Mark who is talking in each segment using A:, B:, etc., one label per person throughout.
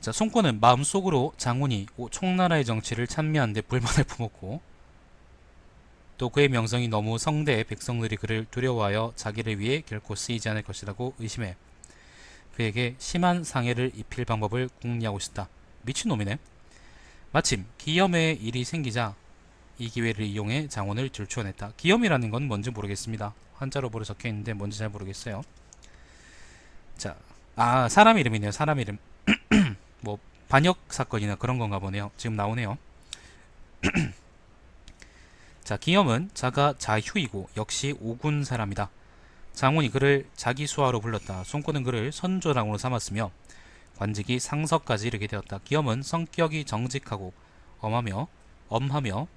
A: 자, 송권은 마음속으로 장훈이 총나라의 정치를 찬미한 데 불만을 품었고, 또 그의 명성이 너무 성대해 백성들이 그를 두려워하여 자기를 위해 결코 쓰이지 않을 것이라고 의심해 그에게 심한 상해를 입힐 방법을 궁리하고 있었다. 미친놈이네. 마침 기염의 일이 생기자 이 기회를 이용해 장원을 들추어냈다. 기염이라는 건 뭔지 모르겠습니다. 한자로 뭐로 적혀 있는데 뭔지 잘 모르겠어요. 자, 사람 이름이네요. 사람 이름. 뭐 반역 사건이나 그런 건가 보네요. 지금 나오네요. 자, 기염은 자가 자휴이고 역시 오군 사람이다. 장훈이 그를 자기 수하로 불렀다. 송권은 그를 선조랑으로 삼았으며 관직이 상서까지 이르게 되었다. 기염은 성격이 정직하고 엄하며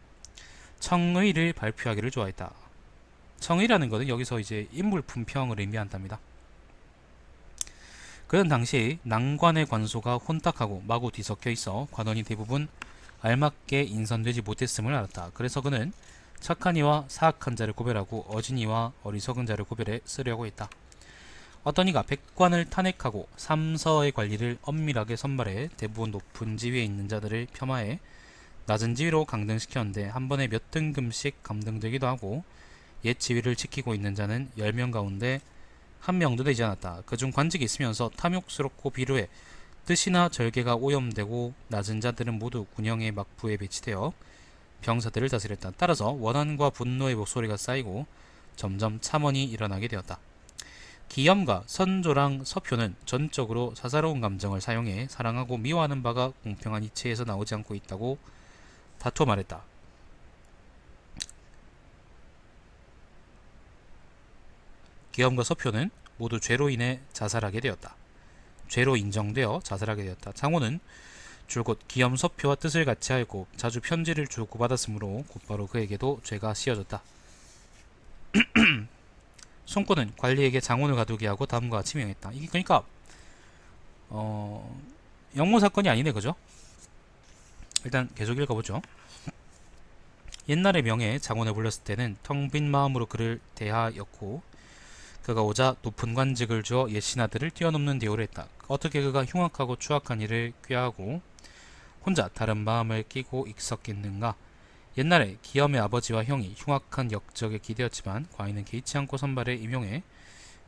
A: 청의를 발표하기를 좋아했다. 청의라는 것은 여기서 이제 인물 품평을 의미한답니다. 그는 당시 난관의 관소가 혼탁하고 마구 뒤섞여 있어 관원이 대부분 알맞게 인선되지 못했음을 알았다. 그래서 그는 착한 이와 사악한 자를 구별하고 어진 이와 어리석은 자를 구별해 쓰려고 했다. 어떤 이가 백관을 탄핵하고 삼서의 관리를 엄밀하게 선발해 대부분 높은 지위에 있는 자들을 폄하해 낮은 지위로 강등시켰는데 한 번에 몇 등급씩 감등되기도 하고 옛 지위를 지키고 있는 자는 10명 가운데 한 명도 되지 않았다. 그중 관직이 있으면서 탐욕스럽고 비루해 뜻이나 절개가 오염되고 낮은 자들은 모두 군영의 막부에 배치되어 병사들을 다스렸다. 따라서 원한과 분노의 목소리가 쌓이고 점점 참언이 일어나게 되었다. 기염과 선조랑 서표는 전적으로 사사로운 감정을 사용해 사랑하고 미워하는 바가 공평한 이치에서 나오지 않고 있다고 다투어 말했다. 기염과 서표는 모두 죄로 인해 자살하게 되었다. 죄로 인정되어 자살하게 되었다. 장호는 줄곧 기염 서표와 뜻을 같이 알고 자주 편지를 주고받았으므로 곧바로 그에게도 죄가 씌어졌다. 송권은 관리에게 장원을 가두게 하고 다음과 같이 명했다. 이게 그러니까 영모 사건이 아니네, 그죠? 일단 계속 읽어보죠. 옛날의 명에 장원을 불렀을 때는 텅 빈 마음으로 그를 대하였고 그가 오자 높은 관직을 주어 옛 신하들을 뛰어넘는 대우를 했다. 어떻게 그가 흉악하고 추악한 일을 꾀하고 혼자 다른 마음을 끼고 있었겠는가. 옛날에 기염의 아버지와 형이 흉악한 역적에 기대었지만 과인은 개의치 않고 선발에 임용해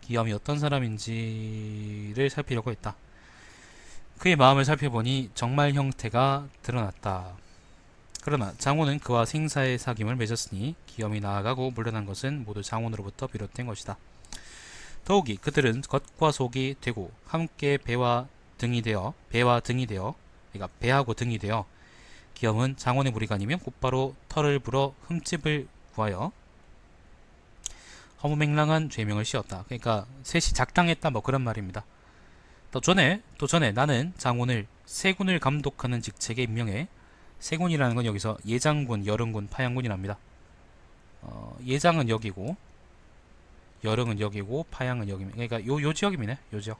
A: 기염이 어떤 사람인지를 살피려고 했다. 그의 마음을 살펴보니 정말 형태가 드러났다. 그러나 장호는 그와 생사의 사귐을 맺었으니 기염이 나아가고 물러난 것은 모두 장원으로부터 비롯된 것이다. 더욱이 그들은 겉과 속이 되고 함께 배와 등이 되어 그러니까 배하고 등이 되어 기염은 장원의 무리가 아니면 곧바로 털을 불어 흠집을 구하여 허무맹랑한 죄명을 씌웠다. 그러니까 셋이 작당했다 뭐 그런 말입니다. 또 전에 나는 장원을 세군을 감독하는 직책에 임명해 세군이라는 건 여기서 예장군, 여릉군, 파양군이랍니다. 예장은 여기고 여릉은 여기고 파양은 여기입니다. 그러니까 요 지역이네. 요 지역.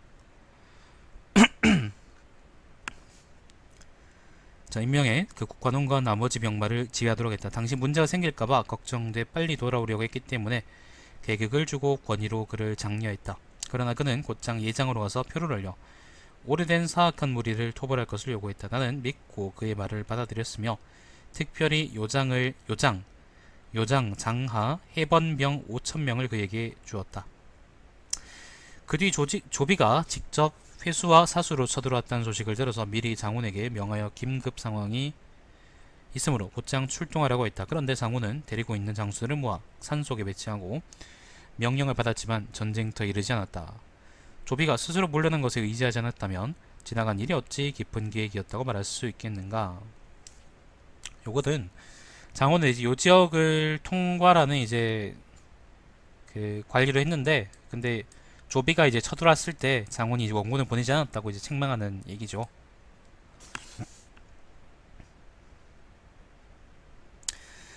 A: 자, 임명해 그 국관원과 나머지 병마를 지휘하도록 했다. 당시 문제가 생길까봐 걱정돼 빨리 돌아오려고 했기 때문에 계급을 주고 권위로 그를 장려했다. 그러나 그는 곧장 예장으로 와서 표를 올려 오래된 사악한 무리를 토벌할 것을 요구했다. 나는 믿고 그의 말을 받아들였으며 특별히 요장, 장하, 해번병 5,000명을 그에게 주었다. 그 뒤 조비가 직접 회수와 사수로 쳐들어왔다는 소식을 들어서 미리 장훈에게 명하여 긴급 상황이 있으므로 곧장 출동하라고 했다. 그런데 장훈은 데리고 있는 장수들을 모아 산속에 배치하고 명령을 받았지만 전쟁터에 이르지 않았다. 조비가 스스로 물러난 것에 의지하지 않았다면 지나간 일이 어찌 깊은 계획이었다고 말할 수 있겠는가. 요거는 장원은 이제 요 지역을 통과라는 이제 그 관리를 했는데, 근데 조비가 이제 쳐들어왔을 때 장원이 이제 원군을 보내지 않았다고 이제 책망하는 얘기죠.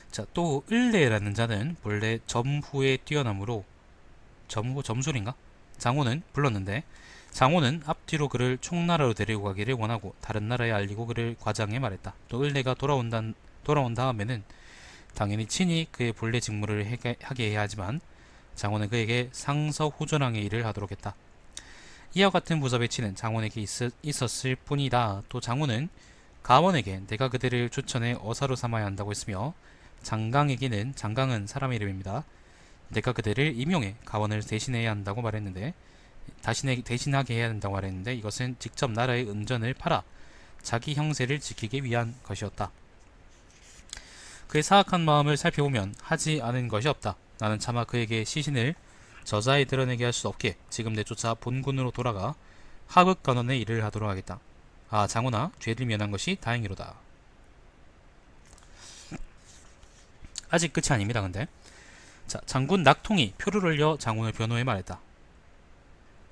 A: 자, 또 을레라는 자는 본래 점후에 뛰어남으로 점술인가? 장원은 불렀는데 장원은 앞뒤로 그를 총나라로 데리고 가기를 원하고 다른 나라에 알리고 그를 과장해 말했다. 또 을레가 돌아온 다음에는 당연히 친히 그의 본래 직무를 하게 해야 하지만 장원은 그에게 상서 후전왕의 일을 하도록 했다. 이와 같은 부서 배치는 장원에게 있었을 뿐이다. 또 장원은 가원에게 내가 그대를 추천해 어사로 삼아야 한다고 했으며, 장강에게는, 장강은 사람의 이름입니다, 내가 그대를 임용해 가원을 대신해야 한다고 말했는데, 대신하게 해야 한다고 말했는데, 이것은 직접 나라의 은전을 팔아 자기 형세를 지키기 위한 것이었다. 그의 사악한 마음을 살펴보면 하지 않은 것이 없다. 나는 차마 그에게 시신을 저자에 드러내게 할 수 없기에 지금 내쫓아 본군으로 돌아가 하극간원의 일을 하도록 하겠다. 아, 장훈아, 죄를 면한 것이 다행이로다. 아직 끝이 아닙니다. 근데 자, 장군 낙통이 표를 올려 장훈을 변호해 말했다.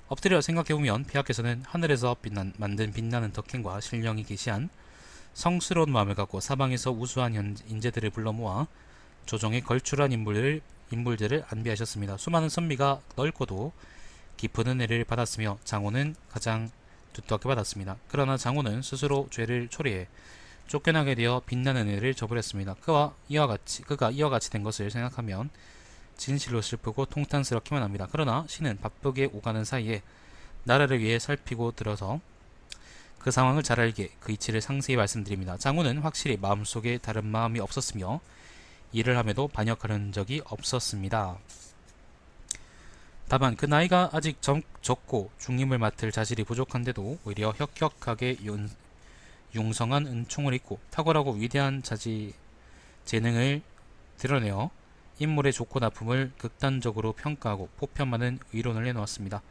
A: 엎드려 생각해보면 폐하께서는 하늘에서 만든 빛나는 덕행과 신령이 계시한 성스러운 마음을 갖고 사방에서 우수한 인재들을 불러 모아 조정에 걸출한 인물들을 안비하셨습니다. 수많은 선비가 넓고도 깊은 은혜를 받았으며 장호는 가장 두텁게 받았습니다. 그러나 장호는 스스로 죄를 초래해 쫓겨나게 되어 빛나는 은혜를 저버렸습니다. 그가 이와 같이 된 것을 생각하면 진실로 슬프고 통탄스럽기만 합니다. 그러나 신은 바쁘게 오가는 사이에 나라를 위해 살피고 들어서 그 상황을 잘 알기에 그 이치를 상세히 말씀드립니다. 장훈은 확실히 마음속에 다른 마음이 없었으며 일을 함에도 반역하는 적이 없었습니다. 다만 그 나이가 아직 적고 중임을 맡을 자질이 부족한데도 오히려 혁혁하게 융성한 은총을 입고 탁월하고 위대한 재능을 드러내어 인물의 좋고 나쁨을 극단적으로 평가하고 포편많은 의론을 내놓았습니다.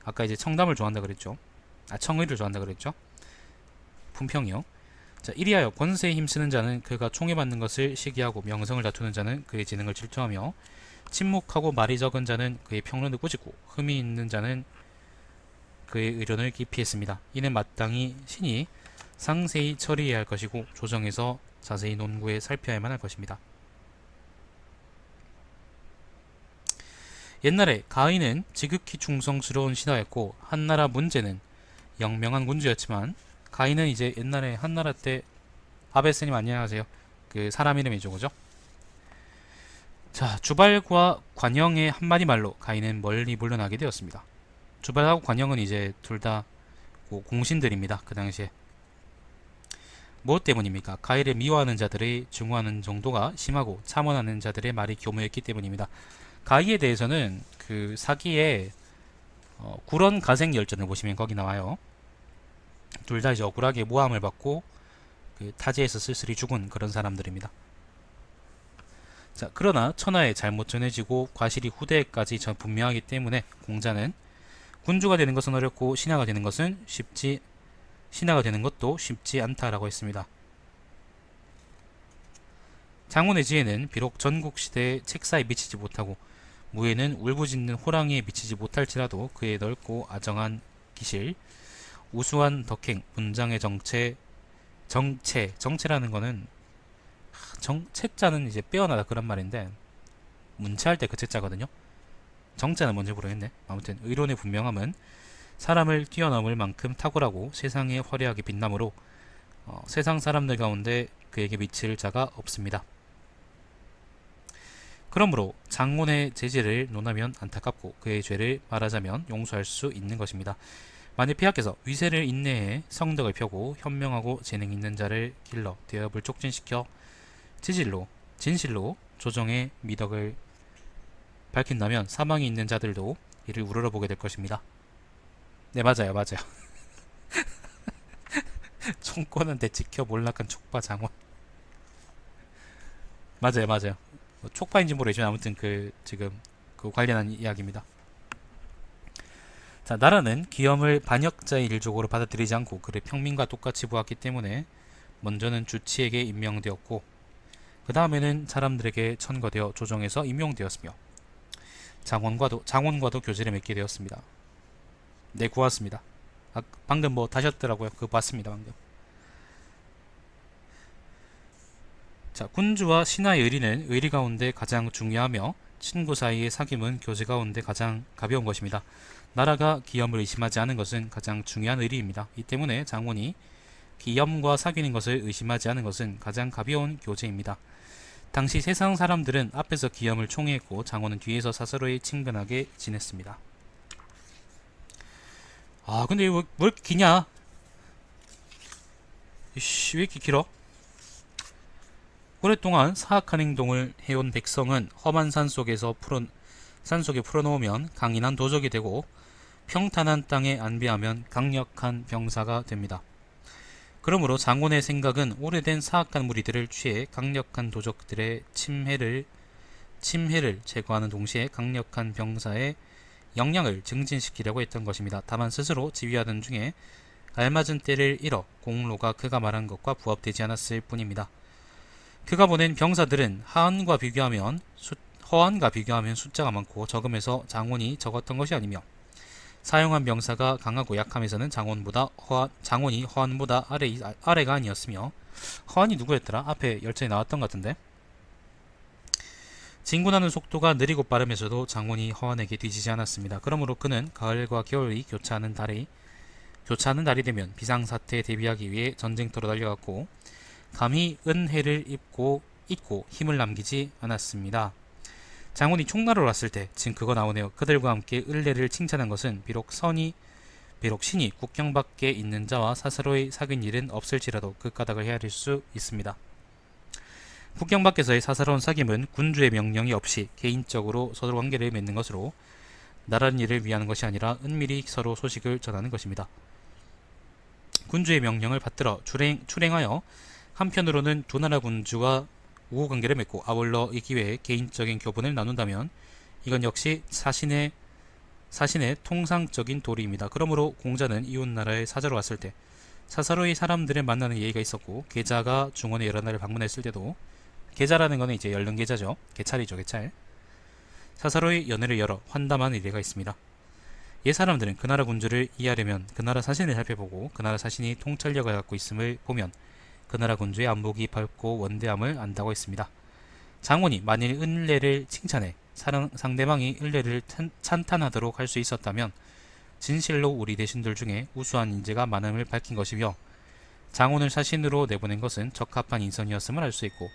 A: 아까 이제 청담을 좋아한다 그랬죠. 청의를 좋아한다 그랬죠. 품평이요. 자, 이리하여 권세에 힘쓰는 자는 그가 총애받는 것을 시기하고 명성을 다투는 자는 그의 재능을 질투하며 침묵하고 말이 적은 자는 그의 평론을 꾸짖고 흠이 있는 자는 그의 의론을 기피했습니다. 이는 마땅히 신이 상세히 처리해야 할 것이고 조정에서 자세히 논구해 살펴야만 할 것입니다. 옛날에 가인은 지극히 충성스러운 신하였고 한나라 문제는 영명한 군주였지만, 가인은 이제 옛날에 한나라 때, 아베스님 안녕하세요, 그 사람 이름이죠, 그죠? 자, 주발과 관영의 한마디 말로 가인은 멀리 물러나게 되었습니다. 주발하고 관영은 이제 둘 다 공신들입니다. 그 당시에. 무엇 때문입니까? 가인을 미워하는 자들의 증오하는 정도가 심하고 참원하는 자들의 말이 교묘했기 때문입니다. 가인에 대해서는 그 사기의 구런 가생 열전을 보시면 거기 나와요. 둘 다 이제 억울하게 모함을 받고 그 타지에서 쓸쓸히 죽은 그런 사람들입니다. 자, 그러나 천하에 잘못 전해지고 과실이 후대까지 분명하기 때문에 공자는 군주가 되는 것은 어렵고 신하가 되는 것도 쉽지 않다라고 했습니다. 장훈의 지혜는 비록 전국시대의 책사에 미치지 못하고 무예는 울부짖는 호랑이에 미치지 못할지라도 그의 넓고 아정한 기실, 우수한 덕행, 문장의 정체라는 거는 채자는 이제 빼어나다 그런 말인데, 문체할 때 그 채자거든요. 정자는 뭔지 모르겠네. 아무튼 의론의 분명함은 사람을 뛰어넘을 만큼 탁월하고 세상에 화려하게 빛나므로 세상 사람들 가운데 그에게 미칠 자가 없습니다. 그러므로 장훈의 재질을 논하면 안타깝고 그의 죄를 말하자면 용서할 수 있는 것입니다. 만일 폐하께서 위세를 인내해 성덕을 펴고 현명하고 재능 있는 자를 길러 대업을 촉진시켜 진실로 조정의 미덕을 밝힌다면 사망이 있는 자들도 이를 우러러보게 될 것입니다. 네, 맞아요. 총 꼬는데 지켜 몰락한 촉파 장원. 맞아요. 촉파인지 모르겠지만 아무튼 지금 그 관련한 이야기입니다. 자, 나라는 기염을 반역자의 일족으로 받아들이지 않고 그를 평민과 똑같이 보았기 때문에 먼저는 주치에게 임명되었고 그 다음에는 사람들에게 천거되어 조정에서 임용되었으며 장원과도 교제를 맺게 되었습니다. 네, 고맙습니다. 방금 뭐 다셨더라고요. 그거 봤습니다. 방금. 자, 군주와 신하의 의리는 의리 가운데 가장 중요하며 친구 사이의 사귐은 교제 가운데 가장 가벼운 것입니다. 나라가 기염을 의심하지 않은 것은 가장 중요한 의리입니다. 이 때문에 장원이 기염과 사귀는 것을 의심하지 않은 것은 가장 가벼운 교제입니다. 당시 세상 사람들은 앞에서 기염을 총애했고 장원은 뒤에서 사서로이 친근하게 지냈습니다. 아 근데 이거 왜 이렇게 기냐? 이씨 왜 이렇게 길어? 오랫동안 사악한 행동을 해온 백성은 험한 산속에 풀어놓으면 강인한 도적이 되고 평탄한 땅에 안비하면 강력한 병사가 됩니다. 그러므로 장군의 생각은 오래된 사악한 무리들을 취해 강력한 도적들의 침해를 제거하는 동시에 강력한 병사의 역량을 증진시키려고 했던 것입니다. 다만 스스로 지휘하던 중에 알맞은 때를 잃어 공로가 그가 말한 것과 부합되지 않았을 뿐입니다. 그가 보낸 병사들은 허한과 비교하면 숫자가 많고 적음에서 장원이 적었던 것이 아니며 사용한 병사가 강하고 약함에서는 장원이 허한보다 아래가 아니었으며 허한이 누구였더라? 앞에 열전에 나왔던 것 같은데 진군하는 속도가 느리고 빠르면서도 장원이 허한에게 뒤지지 않았습니다. 그러므로 그는 가을과 겨울이 교차하는 달이 되면 비상사태에 대비하기 위해 전쟁터로 달려갔고 감히 은혜를 입고 힘을 남기지 않았습니다. 장군이 총나라로 왔을 때 지금 그거 나오네요. 그들과 함께 을레를 칭찬한 것은 비록 신이 국경 밖에 있는 자와 사사로이 사귄 일은 없을지라도 그 까닭을 헤아릴 수 있습니다. 국경 밖에서의 사사로운 사귐은 군주의 명령이 없이 개인적으로 서로 관계를 맺는 것으로 나라는 일을 위하는 것이 아니라 은밀히 서로 소식을 전하는 것입니다. 군주의 명령을 받들어 출행하여 한편으로는 두 나라 군주와 우호관계를 맺고 아울러 이 기회에 개인적인 교분을 나눈다면 이건 역시 사신의 통상적인 도리입니다. 그러므로 공자는 이웃나라에 사자로 왔을 때 사사로이 사람들을 만나는 예의가 있었고 계자가 중원의 여러 나라를 방문했을 때도 계자라는 것은 이제 열른 계자죠. 개찰이죠. 개찰. 사사로이 연회를 열어 환담하는 예가 있습니다. 옛 사람들은 그 나라 군주를 이해하려면 그 나라 사신을 살펴보고 그 나라 사신이 통찰력을 갖고 있음을 보면 그 나라 군주의 안목이 밝고 원대함을 안다고 했습니다. 장원이 만일 은례를 칭찬해 상대방이 은례를 찬탄하도록 할 수 있었다면 진실로 우리 대신들 중에 우수한 인재가 많음을 밝힌 것이며 장원을 사신으로 내보낸 것은 적합한 인선이었음을 알 수 있고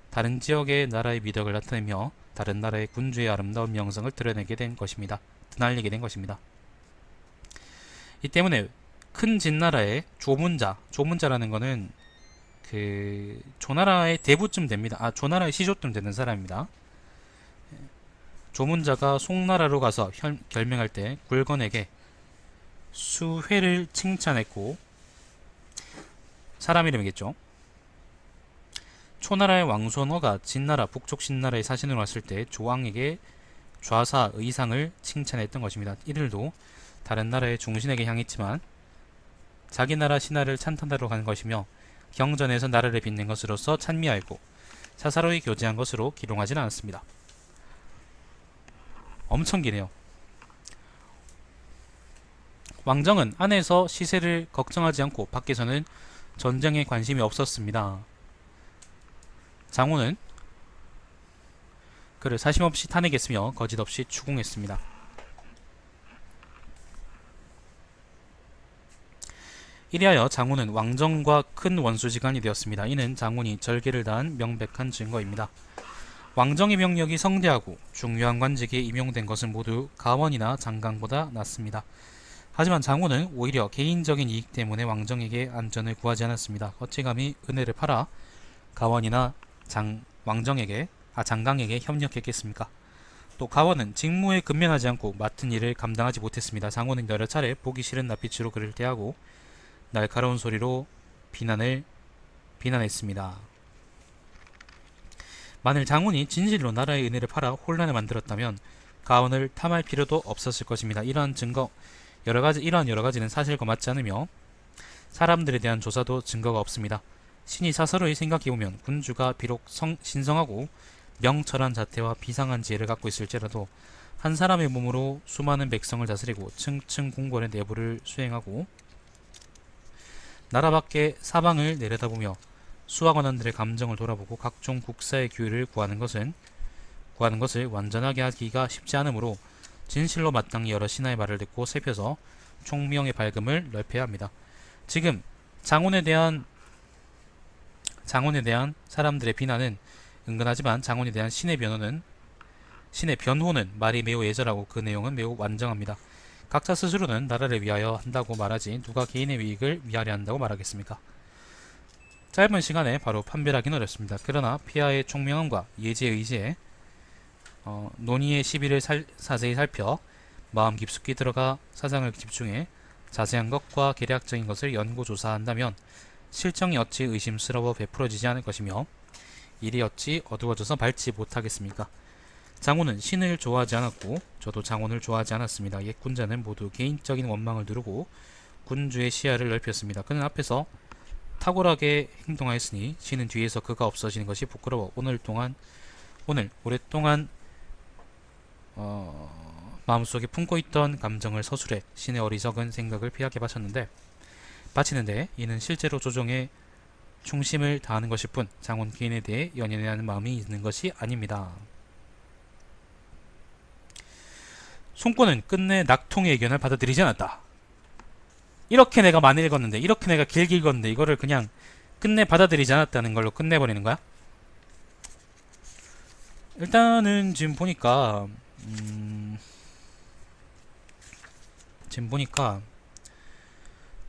A: 다른 지역의 나라의 미덕을 나타내며 다른 나라의 군주의 아름다운 명성을 드러내게 된 것입니다. 드날리게 된 것입니다. 이 때문에 큰 진나라의 조문자라는 것은 그 조나라의 대부쯤 됩니다. 조나라의 시조쯤 되는 사람입니다. 조문자가 송나라로 가서 결명할 때 굴건에게 수회를 칭찬했고 사람 이름이겠죠. 초나라의 왕손허가 진나라 북쪽 신나라의 사신으로 왔을 때 조왕에게 좌사 의상을 칭찬했던 것입니다. 이들도 다른 나라의 중신에게 향했지만 자기 나라 신하를 찬탄하러 간 것이며 경전에서 나라를 빛낸 것으로서 찬미하였고 사사로이 교제한 것으로 기록하지는 않았습니다. 엄청 기네요. 왕정은 안에서 시세를 걱정하지 않고 밖에서는 전쟁에 관심이 없었습니다. 장훈은 그를 사심없이 탄핵했으며 거짓없이 추궁했습니다. 이리하여 장훈은 왕정과 큰 원수지간이 되었습니다. 이는 장훈이 절개를 다한 명백한 증거입니다. 왕정의 명령이 성대하고 중요한 관직에 임용된 것은 모두 가원이나 장강보다 낫습니다. 하지만 장훈은 오히려 개인적인 이익 때문에 왕정에게 안전을 구하지 않았습니다. 어찌 감히 은혜를 팔아 가원이나 장강에게 협력했겠습니까? 또 가원은 직무에 근면하지 않고 맡은 일을 감당하지 못했습니다. 장훈은 여러 차례 보기 싫은 낯빛으로 그를 대하고 날카로운 소리로 비난했습니다. 만일 장훈이 진실로 나라의 은혜를 팔아 혼란을 만들었다면 가원을 탐할 필요도 없었을 것입니다. 이러한 여러 가지는 사실과 맞지 않으며 사람들에 대한 조사도 증거가 없습니다. 신이 사서로이 생각해보면 군주가 비록 신성하고 명철한 자태와 비상한 지혜를 갖고 있을지라도 한 사람의 몸으로 수많은 백성을 다스리고 층층 궁궐의 내부를 수행하고 나라 밖의 사방을 내려다보며 수하관원들의 감정을 돌아보고 각종 국사의 규율을 구하는 것을 완전하게 하기가 쉽지 않으므로 진실로 마땅히 여러 신하의 말을 듣고 살펴서 총명의 밝음을 넓혀야 합니다. 지금 장훈에 대한 사람들의 비난은 은근하지만 장훈에 대한 신의 변호는 말이 매우 애절하고 그 내용은 매우 완전합니다. 각자 스스로는 나라를 위하여 한다고 말하지 누가 개인의 이익을 위하려 한다고 말하겠습니까? 짧은 시간에 바로 판별하기는 어렵습니다. 그러나 폐하의 총명함과 예지의 의지에 논의의 시비를 자세히 살펴 마음 깊숙이 들어가 사상을 집중해 자세한 것과 계략적인 것을 연구조사한다면 실정이 어찌 의심스러워 베풀어지지 않을 것이며 일이 어찌 어두워져서 밟지 못하겠습니까? 장훈은 신을 좋아하지 않았고 저도 장훈을 좋아하지 않았습니다. 옛 군자는 모두 개인적인 원망을 누르고 군주의 시야를 넓혔습니다. 그는 앞에서 탁월하게 행동하였으니 신은 뒤에서 그가 없어지는 것이 부끄러워 오랫동안 마음속에 품고 있던 감정을 서술해 신의 어리석은 생각을 피하게 바치는데 이는 실제로 조정에 충심을 다하는 것일 뿐 장훈 개인에 대해 연연해야 하는 마음이 있는 것이 아닙니다. 손권은 끝내 낙통의 의견을 받아들이지 않았다. 이렇게 내가 많이 읽었는데, 이렇게 내가 길게 읽었는데 이거를 그냥 끝내 받아들이지 않았다는 걸로 끝내버리는 거야? 일단은 지금 보니까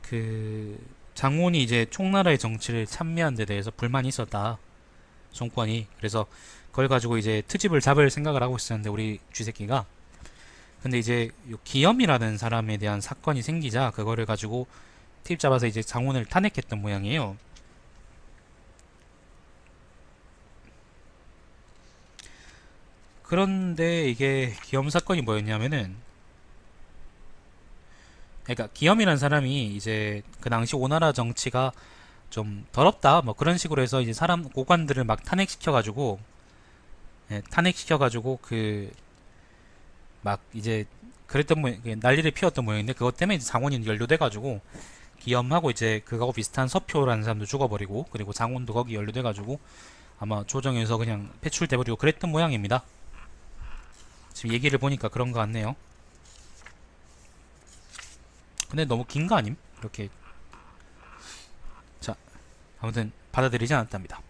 A: 그 장훈이 이제 총나라의 정치를 참여한 데 대해서 불만이 있었다. 손권이. 그래서 그걸 가지고 이제 트집을 잡을 생각을 하고 있었는데 우리 쥐새끼가. 근데 이제 기염이라는 사람에 대한 사건이 생기자 그거를 가지고 트집 잡아서 이제 장훈을 탄핵했던 모양이에요. 그런데 이게 기염 사건이 뭐였냐면은, 그러니까 기염이라는 사람이 이제 그 당시 오나라 정치가 좀 더럽다 뭐 그런 식으로 해서 이제 사람 고관들을 막 탄핵시켜가지고 그 막 이제 그랬던 난리를 피웠던 모양인데, 그것 때문에 이제 장훈이 연루돼가지고 기염하고 이제 그거하고 비슷한 서표라는 사람도 죽어버리고, 그리고 장훈도 거기 연루돼가지고 아마 조정에서 그냥 배출돼버리고 그랬던 모양입니다. 지금 얘기를 보니까 그런 거 같네요. 근데 너무 긴 거 아님? 이렇게. 자, 아무튼 받아들이지 않았답니다.